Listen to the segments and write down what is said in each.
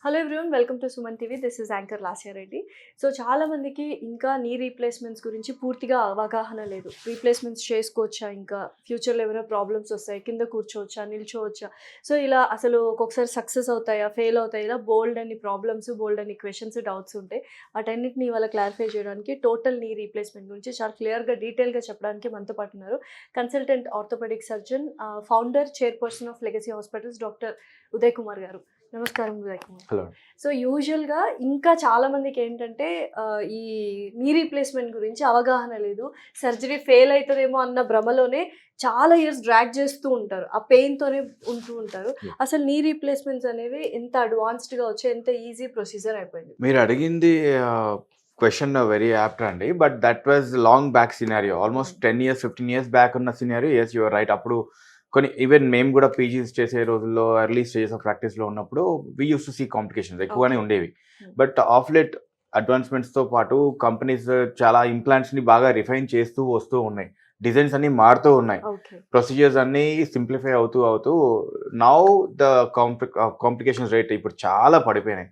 Hello everyone, welcome to Suman TV. This is anchor Lasya Reddy. So చాలా మందికి ఇంకా నీ రీప్లేస్మెంట్స్ గురించి పూర్తిగా అవగాహన లేదు. రీప్లేస్మెంట్స్ చేసుకోవచ్చా, ఇంకా ఫ్యూచర్లో ఏమైనా ప్రాబ్లమ్స్ వస్తాయి, కింద కూర్చోవచ్చా, నిల్చోవచ్చా, సో ఇలా అసలు ఒక్కొక్కసారి సక్సెస్ అవుతాయా, ఫెయిల్ అవుతాయి, ఇలా బోల్డ్ అని ప్రాబ్లమ్స్, బోల్డ్ అని క్వశ్చన్స్, డౌట్స్ ఉంటాయి. వాటన్నిటిని ఇవాళ క్లారిఫై చేయడానికి టోటల్ నీ రీప్లేస్మెంట్ గురించి చాలా క్లియర్గా డీటెయిల్గా చెప్పడానికి మనతో పాటు ఉన్నారు consultant orthopaedic surgeon, founder, chairperson of Legacy Hospitals, doctor Uday Kumar గారు. నమస్కారం ఉదయ్ కుమార్. హలో. సో యూజువల్గా ఇంకా చాలా మందికి ఏంటంటే ఈ నీ రీప్లేస్మెంట్ గురించి అవగాహన లేదు. సర్జరీ ఫెయిల్ అవుతుందేమో అన్న భ్రమలోనే చాలా ఇయర్స్ డ్రాగ్ చేస్తూ ఉంటారు, ఆ పెయిన్తోనే ఉంటూ ఉంటారు. అసలు నీ రీప్లేస్మెంట్స్ అనేవి ఎంత అడ్వాన్స్డ్గా వచ్చి ఎంత ఈజీ ప్రొసీజర్ అయిపోయింది. మీరు అడిగింది క్వశ్చన్ వెరీ యాప్ట్ అండి, but that was long back scenario, almost 10 years 15 years back ఉన్న సినారియో. Yes, you're right. అప్పుడు కొన్ని ఈవెన్ మేము కూడా పీజీస్ చేసే రోజుల్లో ఎర్లీ స్టేజెస్ ఆఫ్ ప్రాక్టీస్లో ఉన్నప్పుడు we use to see complications ఎక్కువగానే ఉండేవి. బట్ ఆఫ్ లేట్ అడ్వాన్స్మెంట్స్తో పాటు కంపెనీస్ చాలా ఇంప్లాంట్స్ని బాగా రిఫైన్ చేస్తూ వస్తూ ఉన్నాయి. డిజైన్స్ అన్ని మారుతూ ఉన్నాయి, ప్రొసీజర్స్ అన్ని సింప్లిఫై అవుతూ నౌ ద కాంప్లికేషన్స్ రేట్ ఇప్పుడు చాలా పడిపోయినాయి.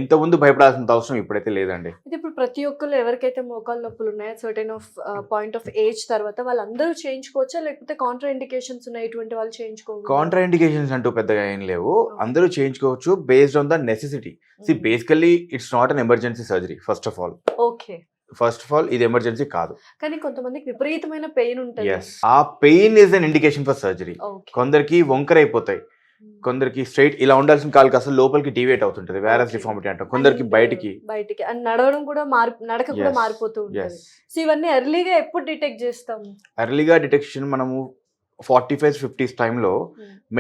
ఇంత ముందు భయపడాల్సిన అవసరం ఇప్పుడైతే లేదండి. ఇప్పుడు ప్రతి ఒక్కరు ఎవరికైతే మోకాలు నొప్పులు ఉన్నాయో certain of point of age తర్వాత వాళ్ళందరూ చేయించుకోవచ్చా, లేకపోతే కాంట్రా ఇండికేషన్స్ ఉన్నాయి ఇటువంటి వాళ్ళు చేయించుకోవచ్చు? కాంట్రా ఇండికేషన్స్ అంటూ పెద్దగా ఏం లేవు, అందరూ చేయించుకోవచ్చు based on the necessity. See basically it's not an emergency surgery. First of all ఇది ఎమర్జెన్సీ కాదు, కానీ కొంతమందికి విపరీతమైన పెయిన్ ఉంటుంది. ఆ pain is an indication for surgery. కొందరికి వంకర అయిపోతాయి, కొందరికి స్ట్రైట్ ఇలా ఉండాల్సిన కాలుకి అసలు లోపలికి డివేట్ అవుతుంటది, వేరస్ డిఫార్మిటీ అంటాం. కొందరికి బయటికి నడవడం కూడా నడక కూడా మారిపోతూ ఉంటుంది. సో ఇవన్నీ ఎర్లీగా ఎప్పుడు డిటెక్ట్ చేస్తాం? ఎర్లీగా డిటెక్షన్ మనము 45-50s టైంలో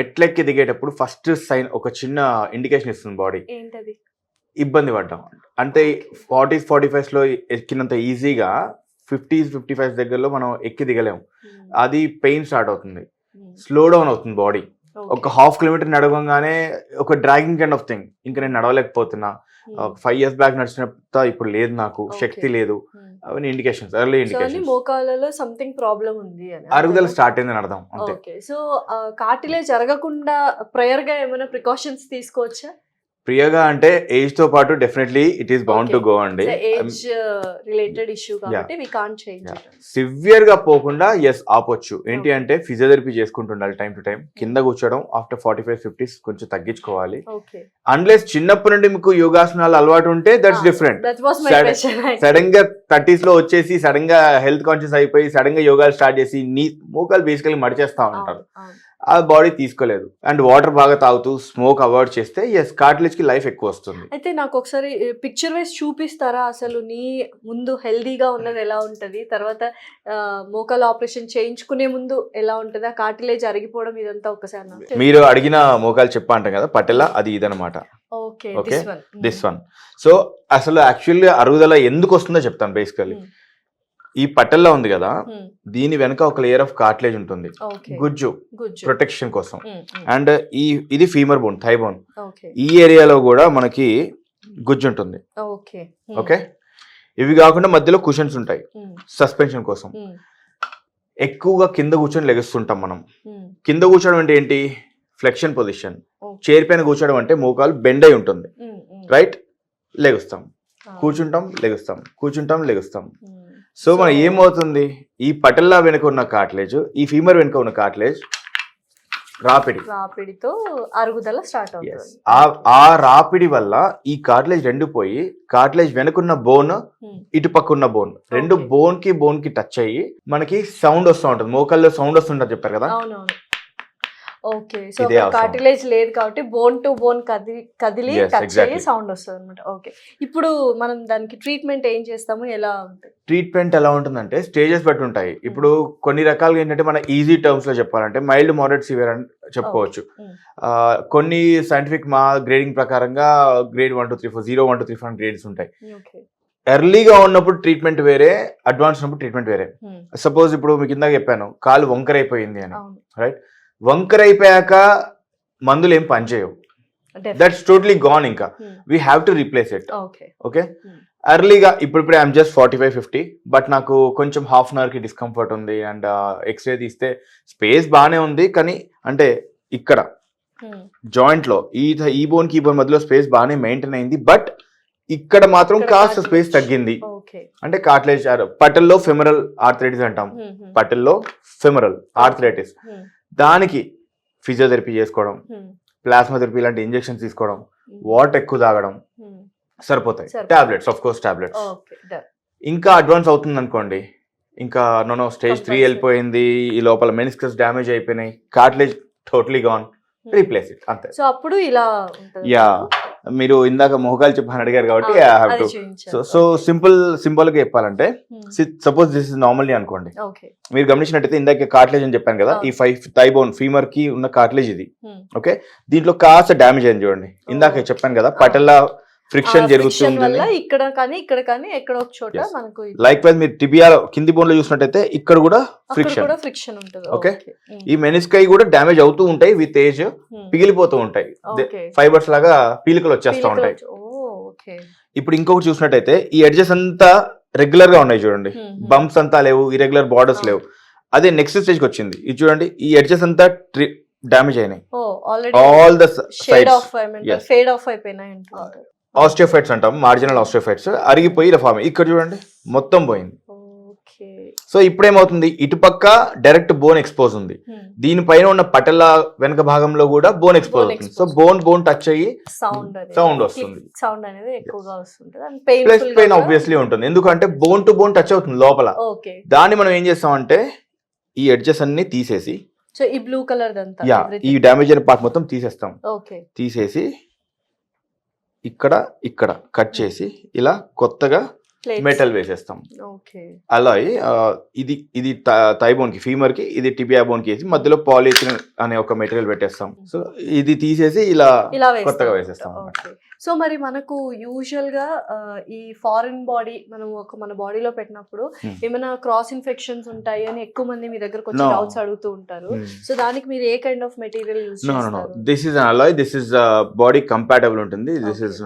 మెట్లెక్కి దిగేటప్పుడు ఫస్ట్ సైన్ ఒక చిన్న ఇండికేషన్ ఇస్తుంది బాడీ. ఏంటది? ఇబ్బంది పడ్డాం అంటే 40s-45s ఎక్కినంత ఈజీగా 50s-55s దగ్గరలో మనం ఎక్కి దిగలేము. అది పెయిన్ స్టార్ట్ అవుతుంది, స్లో డౌన్ అవుతుంది బాడీ. ఒక 1/2 kilometer నడవగానే ఒక డ్రాగింగ్ కైండ్ ఆఫ్ థింగ్, ఇంకా నేను నడవలేకపోతున్నా, 5 years బ్యాక్ నడిచినంత ఇప్పుడు లేదు, నాకు శక్తి లేదు, అవన్నీ ఇండికేషన్స్, ఎర్లీ ఇండికేషన్స్. మోకాళ్ళలో సంథింగ్ ప్రాబ్లం ఉంది అని, అరుగుదల స్టార్ట్ అయిందని అర్థం. ఓకే. సో కార్టిలేజ్ జరగకుండా ప్రయర్ గా ఏమైనా ప్రికాషన్స్ తీసుకోవచ్చా? ప్రియగా అంటే ఏజ్ తో పాటు definitely it is bound to go అండి. ఏజ్ రిలేటెడ్ ఇష్యూ కాబట్టి వి కాంట్ చేంజ్. సివియర్ గా పోకుండా ఎస్ ఆపొచ్చు. ఏంటి అంటే ఫిజియోథెరపీ చేసుకుంటుండాలి టైం టు టైం. కింద కూర్చోవడం ఆఫ్టర్ 45-50s కొంచెం తగ్గించుకోవాలి. అన్లెస్ చిన్నప్పటి నుండి మీకు యోగాసనాలు అలవాటు ఉంటే దట్స్ డిఫరెంట్. సడన్ గా 30s లో వచ్చేసి సడన్ గా హెల్త్ కాన్షియస్ అయిపోయి సడన్ గా యోగాలు స్టార్ట్ చేసి నీ మోకాలు బేసికలీ మడిచేస్తా ఉంటారు, ఆ బాడీ తీసుకోలేదు. అండ్ వాటర్ బాగా తాగుతూ స్మోక్ అవాయిడ్ చేస్తే ఎస్ కార్టిలేజ్ కి లైఫ్ ఎక్కువ వస్తుంది. అయితే నాకు ఒకసారి పిక్చర్ వైజ్ చూపిస్తారా, అసలు నీ ముందు హెల్దీగా ఉన్నది ఎలా ఉంటది, తర్వాత మోకాలు ఆపరేషన్ చేయించుకునే ముందు ఎలా ఉంటది, ఆ కార్టిలేజ్ అరిగిపోవడం ఇదంతా ఒకసారి మీరు అడిగిన మోకాలు చెప్పా అంటాం కదా పటెలా, అది ఇదనమాట. Okay, this one. సో అసలు యాక్చువల్లీ అరుగుదల ఎందుకు వస్తుందో చెప్తాను. బేసికల్లీ ఈ పట్టెల్లో ఉంది కదా, దీని వెనక ఒక లేయర్ ఆఫ్ కార్టిలేజ్ ఉంటుంది, గుజ్జు ప్రొటెక్షన్ కోసం. అండ్ ఇది ఫీమర్ బోన్, థై బోన్, ఈ ఏరియాలో కూడా మనకి గుజ్జు ఉంటుంది. ఓకే, ఇవి కాకుండా మధ్యలో కుషన్స్ ఉంటాయి సస్పెన్షన్ కోసం. ఎక్కువగా కింద కూర్చొని లెగుస్తుంటాం మనం. కింద కూర్చోవడం అంటే ఏంటి? Flexion position. చైర్ పైన కూర్చోవడం అంటే మోకాలు బెండ్ అయి ఉంటుంది, రైట్? లెగుస్తాం, కూర్చుంటాం, లెగుస్తాం, కూర్చుంటాం, లెగుస్తాం. సో మనం ఏమవుతుంది, ఈ పటెల్లా వెనుక ఉన్న కార్టిలేజ్, ఈ ఫీమర్ వెనుక ఉన్న కార్టిలేజ్ రాపిడితో అరుగుదల స్టార్ట్ అవుతుంది. ఆ రాపిడి వల్ల ఈ కార్టిలేజ్ రెండు పోయి కార్టిలేజ్ వెనుకున్న బోన్, ఇటు పక్కన్న బోన్, రెండు బోన్ కి టచ్ అయ్యి మనకి సౌండ్ వస్తూ ఉంటుంది. మోకాల్లో సౌండ్ వస్తుంటుంది చెప్పారు కదా. ఓకే, సో కార్టిలేజ్ లేదు కాబట్టి బోన్ టు బోన్ కదిలి టచ్ అయ్యి సౌండ్ వస్తుంది అనమాట. ఓకే, ఇప్పుడు మనం దానికి ట్రీట్మెంట్ ఏం చేస్తాము, ఎలా ఉంటుంది? ట్రీట్మెంట్ ఎలా ఉంటుందంటే స్టేజెస్ బట్టి ఉంటాయి. ఇప్పుడు కొన్ని రకాలుగా ఏంటంటే మన ఈజీ టర్మ్స్ లో చెప్పాలంటే మైల్డ్, మోడరేట్, సివియర్ అని చెప్పుకోవచ్చు. కొన్ని సైంటిఫిక్ మా గ్రేడింగ్ ప్రకారంగా గ్రేడ్ 1 to 3 4 0 1 to 3 4 గ్రేడ్స్ ఉంటాయి. ఎర్లీగా ఉన్నప్పుడు ట్రీట్మెంట్ వేరే, అడ్వాన్స్ ఉన్నప్పుడు ట్రీట్మెంట్ వేరే. సపోజ్ ఇప్పుడు మీకు ఇందాక చెప్పాను కాలు వంకర అయిపోయింది అని, రైట్? వంకర అయిపోయాక మందులు ఏం పనిచేయవు, దట్స్ టోటలీ గాన్. ఇంకా we have to replace it. Okay, ఎర్లీగా ఇప్పుడు ఐఎమ్ జస్ట్ 45-50, బట్ నాకు కొంచెం హాఫ్ అన్ అవర్కి డిస్కంఫర్ట్ ఉంది. అండ్ ఎక్స్రే తీస్తే స్పేస్ బాగానే ఉంది, కానీ అంటే ఇక్కడ జాయింట్ లో ఈ బోన్ కి ఈ బోన్ మధ్యలో స్పేస్ బాగానే మెయింటైన్ అయింది, బట్ ఇక్కడ మాత్రం కాస్త స్పేస్ తగ్గింది. అంటే కార్టిలేజ్ పటల్లో ఫెమరల్ ఆర్థరైటిస్ అంటాం, పటల్లో ఫెమరల్ ఆర్థరైటిస్. దానికి ఫిజియోథెరపీ చేసుకోవడం, ప్లాస్మా థెరపీ లాంటి ఇంజెక్షన్ తీసుకోవడం, వాటర్ ఎక్కువ తాగడం సరిపోతాయి. Tablets, of course tablets. ఇంకా అడ్వాన్స్ అవుతుంది అనుకోండి, ఇంకా నో స్టేజ్ 3 వెళ్ళిపోయింది, ఈ లోపల మెనిస్కస్ డ్యామేజ్ అయిపోయినాయి, cartilage totally gone, replace it అంతే. సో అప్పుడు ఇలా యా మీరు ఇందాక మొహకాలు చెప్పని అడిగారు కాబట్టి సో సింపుల్ గా చెప్పాలంటే, సపోజ్ దిస్ ఇస్ నార్మల్లీ అనుకోండి, మీరు గమనించినట్టయితే ఇందాక కార్టిలేజ్ అని చెప్పాను కదా, ఈ థై బోన్ ఫీమర్ కి ఉన్న కార్టిలేజ్ ఇది. ఓకే, దీంట్లో కాస్త డ్యామేజ్ అయింది చూడండి. ఇందాక చెప్పాను కదా పటల్లా ఫ్రిక్షన్ జరుగుతుంది ఇక్కడ కానీ ఎక్కడ ఒక చోట మనకు. లైక్ వైజ్ మీరు టిబియా కింది బోన్ లో చూసినట్టయితే ఇక్కడ కూడా ఫ్రిక్షన్ ఉంటుంది. ఓకే, ఈ మెనిస్కై కూడా డ్యామేజ్ అవుతూ ఉంటాయి, విత్ ఏజ్ పిగిలిపోతూ ఉంటాయి, ఫైబర్స్ లాగా పీలికలు వచ్చేస్తూ ఉంటాయి. ఇప్పుడు ఇంకొకటి చూసినట్టయితే ఈ ఎడ్జెస్ అంతా రెగ్యులర్ గా ఉన్నాయి చూడండి, బంప్స్ అంతా లేవు, ఇరెగ్యులర్ బార్డర్స్ లేవు. అదే నెక్స్ట్ స్టేజ్ కి వచ్చింది, ఇది చూడండి, ఈ ఎడ్జెస్ అంతా డ్యామేజ్ అయినాయి, ఆల్ ద ఫేడ్ ఆఫ్ అయిపోయినాయి. ఆస్టియోఫైట్స్ అంటాం, మార్జినల్ ఆస్టియోఫైట్స్ అరిగిపోయి ఇలా ఫామ్. ఇక్కడ చూడండి మొత్తం పోయింది. సో ఇప్పుడు ఏమవుతుంది, ఇటుపక్క డైరెక్ట్ బోన్ ఎక్స్పోజ్ ఉంది, దీనిపైన ఉన్న పటల వెనక భాగంలో కూడా బోన్ ఎక్స్పోజ్ అవుతుంది. సో బోన్ టచ్ అయ్యి సౌండ్ వస్తుంది, ప్లస్ పెయిన్ ఆబ్వియస్లీ ఉంటుంది, ఎందుకంటే బోన్ టు బోన్ టచ్ అవుతుంది లోపల. దాన్ని మనం ఏం చేస్తామంటే ఈ ఎడ్జెస్ అన్ని తీసేసి, ఈ బ్లూ కలర్ ఈ డ్యామేజ్ అయిన పార్ట్ మొత్తం తీసేస్తాం. తీసేసి ఇక్కడ కట్ చేసి ఇలా కొత్తగా మెటల్ వేసేస్తాం. అలా ఇది థై బోన్ కి, ఫీమర్ కి, ఇది టిబియా బోన్ కి వేసి మధ్యలో పాలిథిలిన్ అనే ఒక మెటీరియల్ పెట్టేస్తాం. సో ఇది తీసేసి ఇలా కొత్తగా వేసేస్తాం. సో మరి మనకు యూజువల్ గా ఈ ఫారిన్ బాడీ మనం మన బాడీలో పెట్టినప్పుడు ఏమైనా క్రాస్ ఇన్ఫెక్షన్స్ ఉంటాయి అని ఎక్కువ మంది మీ దగ్గరకు వచ్చి డౌట్స్ అడుగుతూ ఉంటారు. సో దానికి మీరు ఏ కైండ్ ఆఫ్ మెటీరియల్ యూజ్ చేస్తారు? This is Alai, this is body compatible ఉంటుంది. దిస్ ఇస్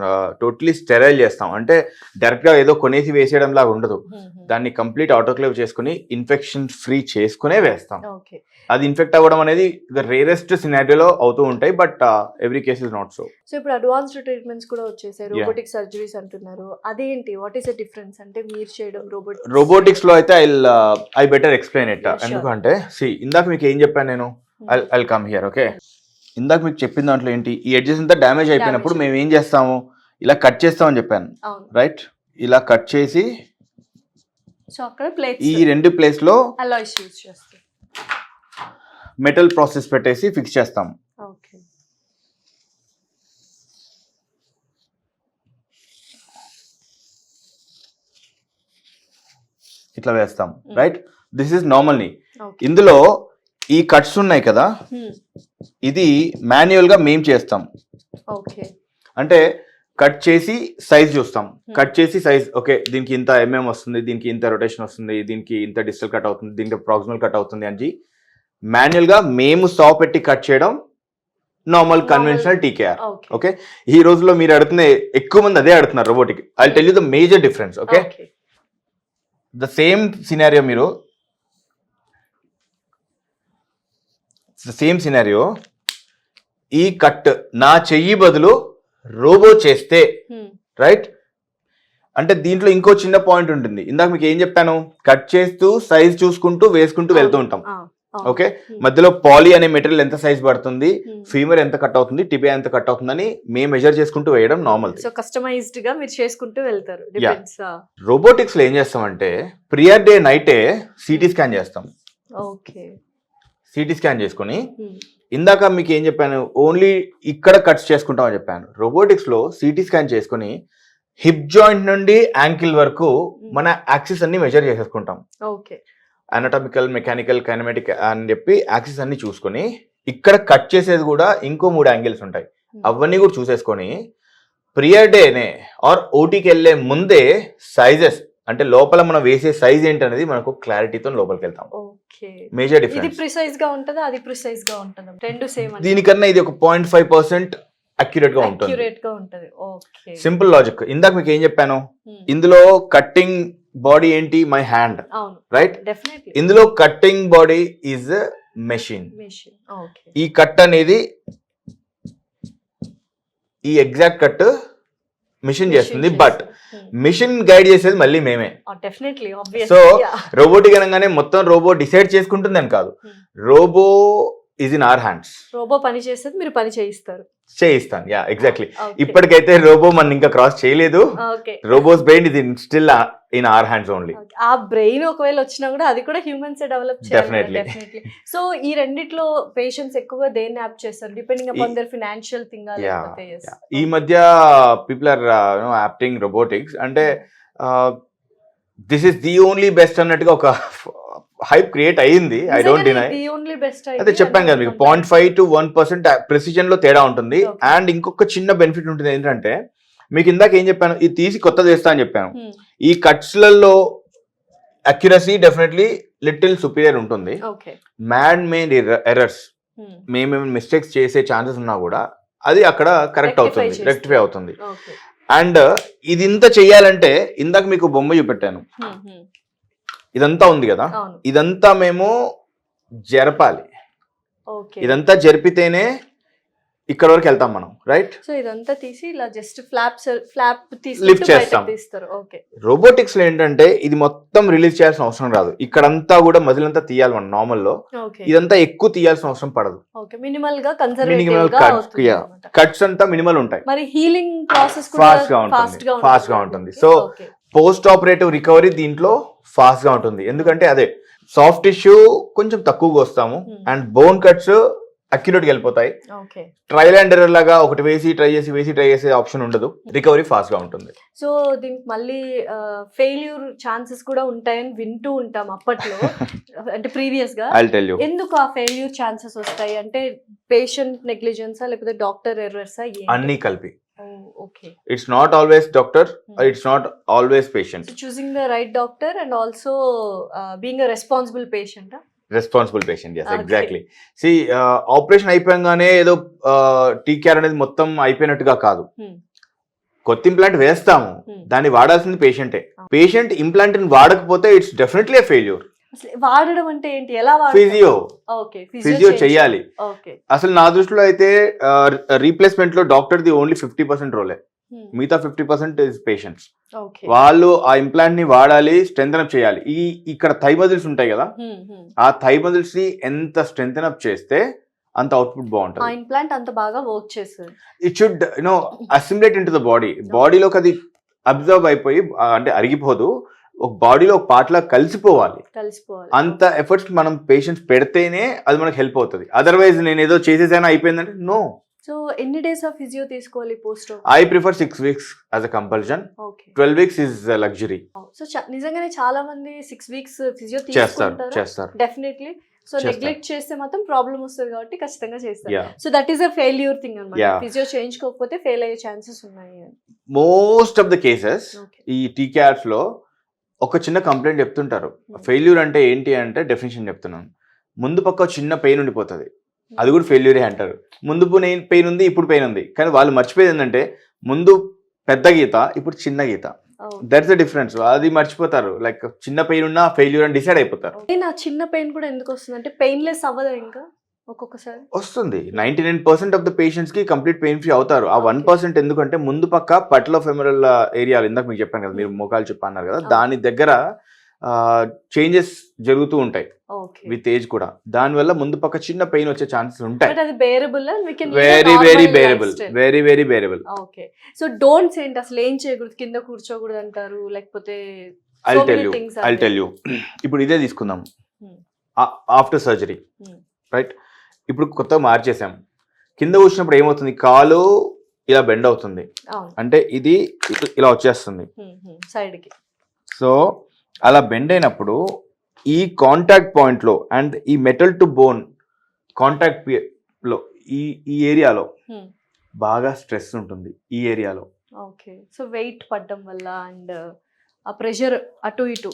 టోటలీ స్టెరైల్ చేస్తాం, అంటే డైరెక్ట్ గా ఏదో కొనేసి వేసేయడం లాగా ఉండదు. దాన్ని కంప్లీట్ ఆటోక్లేవ్ చేసుకుని ఇన్ఫెక్షన్ ఫ్రీ చేసుకునే వేస్తాం. అది ఇన్ఫెక్ట్ అవ్వడం అనేది రేరెస్ట్ సినారియోలో అవుతూ ఉంటాయి, but every case is not so. So ఇప్పుడు అడ్వాన్స్డ్ ట్రీట్మెంట్స్ కూడా వచ్చేసాయి, రోబోటిక్ సర్జరీస్ అంటున్నారు, అదేంటి, వాట్ ఈస్ ద డిఫరెన్స్? అంటే మీరు చేయడం రోబోటిక్స్ లో అయితే ఐ బెటర్ ఎక్స్ప్లెయిన్ ఇట్. ఎందుకంటే ఇందాక మీకు ఏం చెప్పాను నేను, ఐ కమ్ హియర్. ఓకే, ఇందాక మీకు చెప్పిన దాంట్లో ఏంటి, ఈ ఎడ్జెస్ అంతా డ్యామేజ్ అయిపోయినప్పుడు మేము ఏం చేస్తాము, ఇలా కట్ చేస్తామని చెప్పాను, రైట్? ఇలా కట్ చేసి ఈ రెండు ప్లేస్ లో మెటల్ ప్రాసెస్ పెట్టేసి ఫిక్స్ చేస్తాం. ఇట్లా వేస్తాం, రైట్? దిస్ ఇస్ నార్మల్ నీ. ఇందులో ఈ కట్స్ ఉన్నాయి కదా, ఇది మాన్యువల్ గా మేం చేస్తాం. అంటే కట్ చేసి సైజ్ చూస్తాం, కట్ చేసి సైజ్, ఓకే దీనికి ఇంత ఎంఎం వస్తుంది, దీనికి ఇంత రొటేషన్ వస్తుంది, దీనికి ఇంత డిస్టల్ కట్ అవుతుంది, దీనికి ప్రాక్సిమల్ కట్ అవుతుంది అని మాన్యువల్ గా మేము సా పెట్టి కట్ చేయడం నార్మల్ కన్వెన్షనల్ టీకేఆర్. ఓకే, ఈ రోజులో మీరు అడుగుతున్న ఎక్కువ మంది అదే అడుగుతున్నారు robotic. I tell you the major difference. Okay, the same scenario, ఈ కట్ నా చెయ్యి బదులు రోబో చేస్తే, రైట్? అంటే దీంట్లో ఇంకో చిన్న పాయింట్ ఉంటుంది. ఇందాక మీకు ఏం చెప్పాను, కట్ చేస్తూ సైజ్ చూసుకుంటూ వేసుకుంటూ వెళ్తూ ఉంటాం. ఓకే, మధ్యలో పాలీ అనే మెటీరియల్ ఎంత సైజ్ పడుతుంది, ఫీమర్ ఎంత కట్ అవుతుంది, టిబియా ఎంత కట్ అవుతుందని మేము మెజర్ చేసుకుంటూ వేయడం నార్మల్. సో కస్టమైజ్డ్ గా మీరు చేసుకుంటూ వెళ్తారు. రోబోటిక్స్ లో ఏం చేస్తామంటే ప్రియర్ డే నైటే సిటీ స్కాన్ చేస్తాం. ఓకే, సిటీ స్కాన్ చేసుకుని, ఇందాక మీకు ఏం చెప్పాను, ఓన్లీ ఇక్కడ కట్స్ చేసుకుంటామని చెప్పాను. రోబోటిక్స్ లో సిటీ స్కాన్ చేసుకుని హిప్ జాయింట్ నుండి యాంకిల్ వరకు మన యాక్సిస్ అన్ని మెజర్ చేసేసుకుంటాం. ఓకే, అనటామికల్, మెకానికల్, కైనమెటిక్ అని చెప్పి యాక్సిస్ అన్ని చూసుకొని, ఇక్కడ కట్ చేసేది కూడా ఇంకో 3 యాంగిల్స్ ఉంటాయి, అవన్నీ కూడా చూసేసుకొని ప్రియర్ డేనే ఆర్ ఓటీకి వెళ్ళే ముందే సైజెస్, అంటే లోపల మనం వేసే సైజ్ ఏంటి అనేది మనకు క్లారిటీతో లోపలికి వెళ్తాం. Major difference. ఇది ప్రిసైజ్ గా ఉంటదా, అది ప్రిసైజ్ గా ఉంటదా? రెండు సేమ్. దీనికన్నా ఇది ఒక 0.5% అక్యురేట్ గా ఉంటుంది. Okay, simple logic. ఇందాక మీకు ఏం చెప్పాను, ఇందులో కట్టింగ్ బాడీ ఏంటి, మై హ్యాండ్, రైట్? ఇందులో కట్టింగ్ బాడీ ఈజ్ మెషిన్. ఈ కట్ అనేది ఈ ఎగ్జాక్ట్ కట్ మిషన్ చేస్తుంది, బట్ మిషన్ గైడ్ చేసేది మళ్ళీ మేమే. డెఫినెట్లీ సో రోబోటిక్ అనగానే మొత్తం రోబో డిసైడ్ చేసుకుంటుంది అని కాదు, robot is in our hands. Robot పని చేస్తుంది, మీరు పని చేయిస్తారు. చేయిస్తాను, యా ఎగ్జాక్ట్లీ. ఇప్పటికైతే రోబో మనం ఇంకా క్రాస్ చేయలేదు. రోబోస్ బ్రెయిన్ ఇది still in our hands only. ఆ బ్రెయిన్ ఒకవేళ వచ్చినా కూడా అది కూడా హ్యూమన్స్ డెవలప్ చేయాలి. డెఫినెట్లీ. సో ఈ రెండిట్లో పేషెంట్స్ ఎక్కువగా దేన్ని యాప్ చేస్తారు, depending upon there financial thing? ఈ మధ్య పీపుల్ ఆర్ యాప్టింగ్ రోబోటిక్స్, అంటే this is the only best అన్నట్టుగా ఒక హైప్ క్రియేట్ అయ్యింది. I don't deny. అదే చెప్పాను కదా మీకు, 0.5 to 1% ప్రెసిజన్ లో తేడా ఉంటుంది. అండ్ ఇంకొక చిన్న బెనిఫిట్ ఉంటుంది ఏంటంటే, మీకు ఇందాక ఏం చెప్పాను, ఇది తీసి కొత్తది వేస్తా అని చెప్పాను. ఈ కట్స్లలో అక్యురసీ డెఫినెట్లీ లిటిల్ సుపీరియర్ ఉంటుంది. మ్యాన్ మేడ్ ఎర్రర్స్, మేమేమైనా మిస్టేక్స్ చేసే ఛాన్సెస్ ఉన్నా కూడా అది అక్కడ కరెక్ట్ అవుతుంది, రెక్టిఫై అవుతుంది. అండ్ ఇది ఇంత చెయ్యాలంటే ఇందాక మీకు బొమ్మ చూపెట్టాను, ఇదంతా ఉంది కదా, ఇదంతా మేము జరపాలి. ఇదంతా జరిపితేనే ఇక్కడ వరకు వెళ్తాం మనం, రైట్? సో ఇదంతా తీసి ఇలా జస్ట్ ఫ్లాప్ తీసి లిఫ్ట్ చేస్తాం. రోబోటిక్స్ లో ఏంటంటే ఇది మొత్తం రిలీజ్ చేయాల్సిన అవసరం రాదు, ఇక్కడంతా కూడా మజిల్ అంతా తీయాలి మనం. నార్మల్ లో ఇదంతా ఎక్కువ తీయాల్సిన అవసరం పడదు. మినిమల్ గా కన్సర్వేటివ్ గా కట్స్ అంతా మినిమల్ ఉంటాయి. మరి హీలింగ్ ప్రాసెస్ ఫాస్ట్ గా ఉంటుంది. సో పోస్ట్ ఆపరేటివ్ రికవరీ దీంట్లో ఫాస్ట్ గా ఉంటుంది. ఎందుకంటే అదే సాఫ్ట్ టిష్యూ కొంచెం తక్కువగా వస్తాము, అండ్ బోన్ కట్స్ అక్యురేట్ గా వెళ్ళిపోతాయి. ట్రయల్ అండ్ ఎర్రర్ లాగా ఒకటి వేసి ట్రై చేసే ఆప్షన్ ఉండదు, రికవరీ ఫాస్ట్ గా ఉంటుంది. సో దీనికి మళ్ళీ ఫెయిల్యూర్ ఛాన్సెస్ కూడా ఉంటాయని వింటూ ఉంటాం అప్పట్లో, అంటే ప్రీవియస్ గా. I'll tell you. ఎందుకు ఆ ఫెయిల్యూర్ ఛాన్సెస్ వస్తాయి అంటే, పేషెంట్ నెగ్లిజెన్సా లేకపోతే డాక్టర్ ఎర్రర్సా? అన్ని కలిపి. It's not always doctor, it's not always patient. So choosing the right doctor and also being a responsible patient. Responsible patient, yes, exactly. See, operation అయిపోగానే ఏదో TKR అనేది మొత్తం అయిపోయినట్టుగా కాదు. కొత్త ఇంప్లాంట్ వేస్తాము, దాన్ని వాడాల్సింది పేషెంటే. పేషెంట్ ఇంప్లాంట్ వాడకపోతే ఇట్స్ డెఫినెట్లీ ఫెయిల్యూర్. వాడడం అంటే ఏంటి, ఎలా ఫిజియో చెయ్యాలి. అసలు నా దృష్టిలో అయితే రీప్లేస్మెంట్ లో డాక్టర్ ది ఓన్లీ 50% రోలే, మిగతా 50% ఇస్ పేషెంట్స్. వాళ్ళు ఆ ఇంప్లాంట్ ని వాడాలి, స్ట్రెంథెన్ అప్ చేయాలి. ఇక్కడ థై మజిల్స్ ఉంటాయి కదా, ఆ థై మజిల్స్ ని ఎంత స్ట్రెంథెన్ అప్ చేస్తే అంత అవుట్పుట్ బాగుంటుంది. ఆ ఇంప్లాంట్ అంత బాగా వర్క్ చేస్తుంది. It should assimilate in to the బాడీలోకి అది అబ్జర్వ్ అయిపోయి, అంటే అరిగిపోదు, ఒక బాడీలో ఒక పార్ట్ లా కలిసిపోవాలి. అంత ఎఫర్ట్స్ మనం పేషెంట్స్ పెడితేనే అది మనకు హెల్ప్ అవుతుంది. అదర్వైజ్ నేను ఏదో చేసేసాను అయిపోయిందంటే నో. సో ఎన్ని డేస్ ఆఫ్ ఫిజియో తీసుకోవాలి post? I prefer 6 weeks as a compulsion. 12 weeks is a luxury. So నిజంగానే చాలా మంది 6 weeks ఫిజియో చేస్తారు డెఫినెట్లీ. సో నెగ్లెక్ట్ చేస్తే మాత్రం ప్రాబ్లం వస్తుంది కాబట్టి ఖచ్చితంగా చేస్తారు. So that is a failure thing అన్నమాట. ఫిజియో చేయించుకోకపోతే ఫెయిల్ అయ్యే ఛాన్సెస్ ఉన్నాయి. మోస్ట్ ఆఫ్ ద కేసెస్ ఈ టీకేఆర్స్ లో ఒక చిన్న కంప్లైంట్ చెప్తుంటారు. ఫెయిల్యూర్ అంటే ఏంటి అంటే డెఫినేషన్ చెప్తున్నాను. ముందు పక్క చిన్న పెయిన్ ఉండిపోతుంది, అది కూడా ఫెయిల్యూరే అంటారు. ముందు పెయిన్ ఉంది, ఇప్పుడు పెయిన్ ఉంది, కానీ వాళ్ళు మర్చిపోయేది ఏంటంటే ముందు పెద్ద గీత, ఇప్పుడు చిన్న గీత. That's the difference. అది మర్చిపోతారు. లైక్ చిన్న పెయిన్ ఉన్నా ఫెయిల్యూర్ అని డిసైడ్ అయిపోతారు. నా చిన్న పెయిన్ కూడా ఎందుకు వస్తుంది అంటే, పెయిన్లెస్ అవ్వదా ఇంకా ఒక్కొక్కసారి? వస్తుంది. 99% ఆఫ్ ద పేషెంట్స్ కి కంప్లీట్ పెయిన్ ఫ్రీ అవుతారు. ఆ 1% ఎందుకంటే ముందు పక్క పట్ల ఫెమరల్ ఏరియాలు, ఇందాక మీకు చెప్పాను కదా, మీరు మోకాలు చెప్పన్నారు కదా, దాని దగ్గర చేంజెస్ జరుగుతూ ఉంటాయి విత్ ఏజ్ కూడా. దాని వల్ల ముందు పక్క చిన్న పెయిన్ వచ్చే ఛాన్సెస్ ఉంటాయి. Very bearable. Okay. So don'ts ఏంటి అసలు? ఏం చేయకూడదు, కింద కూర్చోకూడదు అంటారు, లేకపోతే I'll tell you. ఇప్పుడు ఇదే తీసుకుందాం. After surgery, right? ఇప్పుడు కొత్తగా మార్చేసాం. కింద కూర్చున్నప్పుడు ఏమవుతుంది, కాలు ఇలా బెండ్ అవుతుంది, అంటే ఇది ఇలా వచ్చేస్తుంది సైడ్ కి. సో అలా బెండ్ అయినప్పుడు ఈ కాంటాక్ట్ పాయింట్ లో అండ్ ఈ మెటల్ టు బోన్ కాంటాక్ట్ లో ఈ ఏరియాలో బాగా స్ట్రెస్ ఉంటుంది. ఈ ఏరియాలో ఓకే. సో వెయిట్ పడడం వల్ల అండ్ ఆ ప్రెషర్ అటు ఇటు,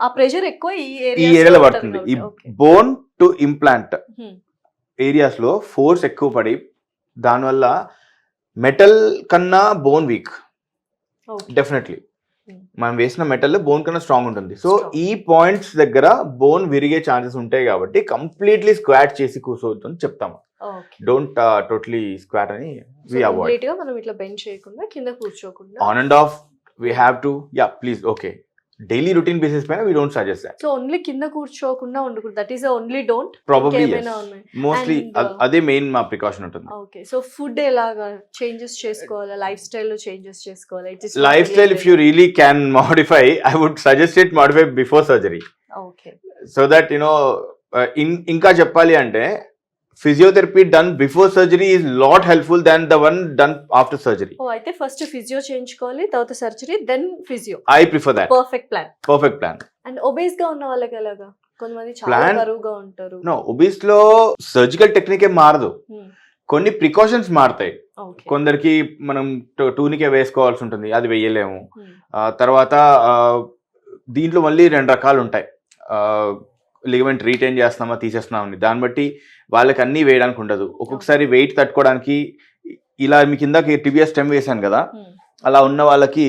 ఆ ప్రెషర్ ఎక్కువ ఈ ఏరియాలో పడుతుంది. ఈ బోన్ టు ఇంప్లాంట్ ఏరియాస్ లో ఫోర్స్ ఎక్కువ పడి, దానివల్ల మెటల్ కన్నా బోన్ వీక్. డెఫినెట్లీ మనం వేసిన మెటల్ బోన్ కన్నా స్ట్రాంగ్ ఉంటుంది. సో ఈ పాయింట్స్ దగ్గర బోన్ విరిగే ఛాన్సెస్ ఉంటాయి కాబట్టి కంప్లీట్లీ స్క్వాట్ చేసి కూర్చోవద్దు అని చెప్తాము. ఓకే. డోంట్ టోటలీ స్క్వాట్ అని సో వి అవాయిడ్. కంప్లీట్ గా మనం ఇట్లా బెండ్ చేయకుండా కింద కూర్చోకుండా. On and off we have to please okay daily routine basis పైన we don't suggest that. So only కింద కూర్చోకుండా ఉండకూడదు, that is only don't. Probably ఇంకేమైనా ఉన్నాయి? మోస్ట్లీ And, అదే మెయిన్ మా ప్రికాషన్ ఉంటుంది. ఓకే. సో ఫుడ్ ఎలాగా చేంజెస్ చేసుకోవాలా, లైఫ్ స్టైల్ లో చేంజెస్ చేసుకోవాలా? It is life style if you really can modify, I would suggest it modify before surgery. Okay. So that you know ఇంకా చెప్పాలి అంటే physiotherapy done before surgery is lot helpful than the one done after surgery. Oh అయితే first physio చేయించుకోవాలి, తర్వాత surgery, then physio. I prefer that. Perfect plan. And obese గా ఉన్న వాళ్ళకి ఎలాగా? కొంతమంది చాలా Plan? బరువుగా ఉంటారు. నో ఒబీస్ లో సర్జికల్ టెక్నిక్ ఏం మారదు, కొన్ని ప్రికాషన్స్ మారుతాయి. ఓకే. కొందరికి మనం టూనికే వేసుకోవాల్సి ఉంటుంది, అది వేయలేము. తర్వాత దీంట్లో మళ్ళీ 2 రకాలు ఉంటాయి, లిగమెంట్ రీటైన్ చేస్తున్నామా తీసేస్తున్నామని, దాన్ని బట్టి వాళ్ళకి అన్నీ వేయడానికి ఉండదు. ఒక్కొక్కసారి వెయిట్ తట్టుకోవడానికి ఇలా మీ కిందకి టిబియస్ స్టెమ్ వేసాను కదా, అలా ఉన్న వాళ్ళకి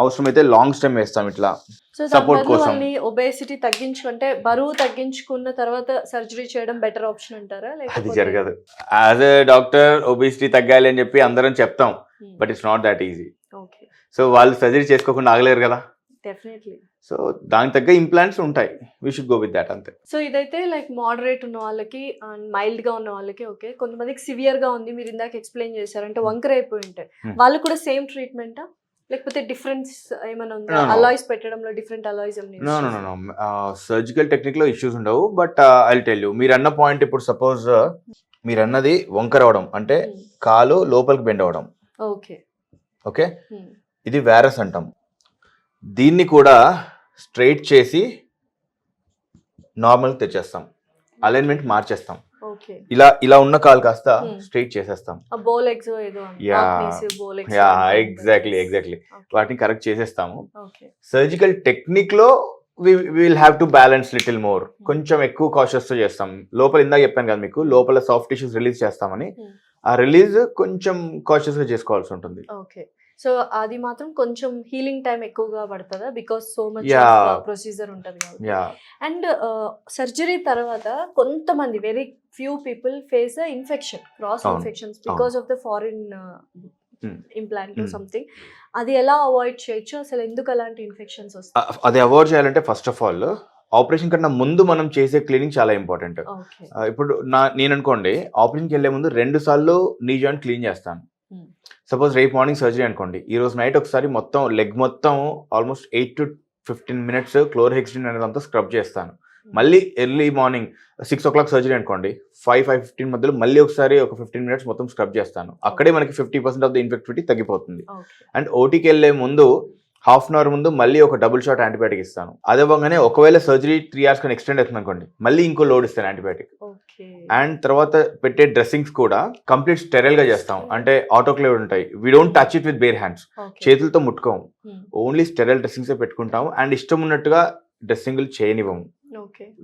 అవసరమైతే లాంగ్ స్టెమ్ వేస్తాం ఇట్లా సపోర్ట్ కోసం. ఒబేసిటీ తగ్గించుకుంటే బరువు తగ్గించుకున్న తర్వాత సర్జరీ చేయడం బెటర్ ఆప్షన్ అంటారా? అది జరగదు. యాజ్ ఎ డాక్టర్ ఒబేసిటీ తగ్గాలి అని చెప్పి అందరం చెప్తాం, but it's not that easy. Okay. So వాళ్ళు సర్జరీ చేసుకోకుండా ఆగలేరు కదా. డెఫినెట్లీ. సో దానికి తగ్గ ఇంప్లాంట్స్ ఉంటాయి, we should go with that అంతే. సో ఇదైతే లైక్ మోడరేట్ ఉన్న వాళ్ళకి అండ్ మైల్డ్ గా ఉన్న వాళ్ళకి ఓకే. కొంతమందికి సివియర్ గా ఉంది, మీరు ఇందాక ఎక్స్ప్లెయిన్ చేశారు, అంటే వంకర అయిపోయి ఉంటాయి, వాళ్ళు కూడా సేమ్ ట్రీట్మెంటా లేకపోతే డిఫరెన్స్ ఏమైనా ఉందా? అలాయ్స్ పెట్టడంలో డిఫరెంట్ అలాయ్స్ సర్జికల్ టెక్నిక్ లో ఇష్యూస్ ఉండవు, బట్ ఐ టెల్ యూ, మీరు అన్న పాయింట్ ఇప్పుడు సపోజ్ మీరు అన్నది వంకర అవడం అంటే కాలు లోపలికి బెండ్ అవడం. ఓకే. ఓకే, ఇది వ్యారస్ అంటాం. దీన్ని కూడా స్ట్రైట్ చేసి నార్మల్ తెచ్చేస్తాం, అలైన్మెంట్ మార్చేస్తాం. ఓకే. ఇలా ఉన్న కాలు కాస్త స్ట్రైట్ చేసేస్తాం. ఎగ్జాక్ట్లీ వాటిని కరెక్ట్ చేసేస్తాము. సర్జికల్ టెక్నిక్ లో will have to balance little more, కొంచెం ఎక్కువ కాషియస్ తో చేస్తాం. లోపల ఇందాక చెప్పాను కదా మీకు, లోపల సాఫ్ట్ టిష్యూస్ రిలీజ్ చేస్తామని, ఆ రిలీజ్ కొంచెం కాషియస్ గా చేసుకోవాల్సి ఉంటుంది. ఓకే. సో అది మాత్రం కొంచెం హీలింగ్ టైం ఎక్కువగా పడుతుందా, బికాస్ సో మచ్ ప్రొసీజర్ ఉంటుంది కాబట్టి. అండ్ సర్జరీ తర్వాత కొంతమంది very few people face infection, cross infections because of the foreign implant something. అది ఎలా అవాయిడ్ చేయొచ్చు, అసలు ఎందుకు అలాంటి ఇన్ఫెక్షన్స్ వస్తాయి? అది అవాయిడ్ చేయాలంటే ఫస్ట్ ఆఫ్ ఆల్ ఆపరేషన్ కన్నా ముందు మనం చేసే క్లీనింగ్ చాలా ఇంపార్టెంట్. ఇప్పుడు నేను అనుకోండి, ఆపరేషన్కి వెళ్లే ముందు 2 సార్లు నీ జాయింట్ క్లీన్ చేస్తాను. సపోజ్ రేపు మార్నింగ్ సర్జరీ అనుకోండి, ఈ రోజు నైట్ ఒకసారి మొత్తం లెగ్ మొత్తం ఆల్మోస్ట్ 8 to 15 minutes క్లోర్హెక్సిడిన్ అనేది అంతా స్క్రబ్ చేస్తాను. మళ్ళీ ఎర్లీ మార్నింగ్ 6 o'clock సర్జరీ అనుకోండి, 5-5:15 మధ్యలో మళ్ళీ ఒకసారి ఒక 15 minutes మొత్తం స్క్రబ్ చేస్తాను. అక్కడే మనకి 50% ఆఫ్ ద ఇన్ఫెక్టివిటీ తగ్గిపోతుంది. అండ్ ఓటీకి వెళ్లే ముందు హాఫ్ అన్ అవర్ ముందు మళ్ళీ ఒక డబుల్ షాట్ యాంటీబయాటిక్ ఇస్తాను. అదే విధంగానే ఒకవేళ సర్జరీ 3 hours కానీ ఎక్స్టెండ్ అవుతుంది అనుకోండి, మళ్ళీ ఇంకో లోడ్ ఇస్తాను యాంటీబయాటిక్. అండ్ తర్వాత పెట్టే డ్రెస్సింగ్స్ కూడా కంప్లీట్ స్టెరైల్ గా చేస్తాం, అంటే ఆటోక్లేవ్ ఉంటాయి. We don't touch it with bare hands, చేతులతో ముట్టుకోము, ఓన్లీ స్టెరైల్ డ్రెస్సింగ్స్ పెట్టుకుంటాము. అండ్ ఇష్టం ఉన్నట్టుగా డ్రెస్సింగ్లు చేయనివ్వము.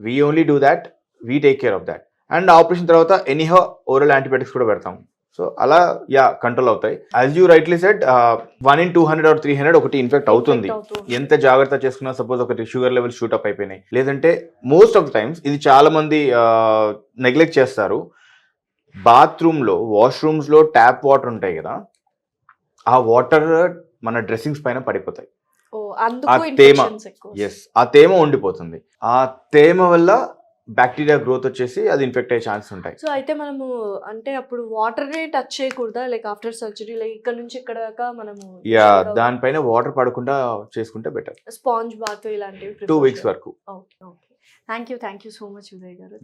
We only do that, we take care of that. And operation తర్వాత ఎనీహౌ ఓరల్ యాంటీబయాటిక్స్ కూడా పెడతాం. సో అలా కంట్రోల్ అవుతాయి. As you rightly said, 1 in 200 or 300 ఒకటి ఇన్ఫెక్ట్ అవుతుంది. ఎంత జాగ్రత్త చేసుకున్నా, సపోజ్ ఒకటి షుగర్ లెవెల్ షూటప్ అయిపోయినాయి, లేదంటే మోస్ట్ ఆఫ్ ద టైమ్స్ ఇది చాలా మంది నెగ్లెక్ట్ చేస్తారు. బాత్రూమ్ లో, వాష్రూమ్స్ లో ట్యాప్ వాటర్ ఉంటాయి కదా, ఆ వాటర్ మన డ్రెస్సింగ్స్ పైన పడిపోతాయి. ఆ తేమ ఉండిపోతుంది. ఆ తేమ వల్ల బ్యాక్టీరియా గ్రోత్ వచ్చేసి అది ఇన్ఫెక్ట్ అయ్యే ఛాన్స్ ఉంటాయి. సో అయితే మనము అంటే అప్పుడు వాటర్ నే టచ్ చేయకూడదా, లైక్ ఆఫ్టర్ సర్జరీ, లైక్ ఇక్కడ నుంచి ఇక్కడ దాకా మనము దానిపైన వాటర్ పడకుండా చేసుకుంటే బెటర్. స్పాంజ్ బాత్ ఇలాంటివి 2 weeks వరకు. Okay. Thank you so much Uday గారు.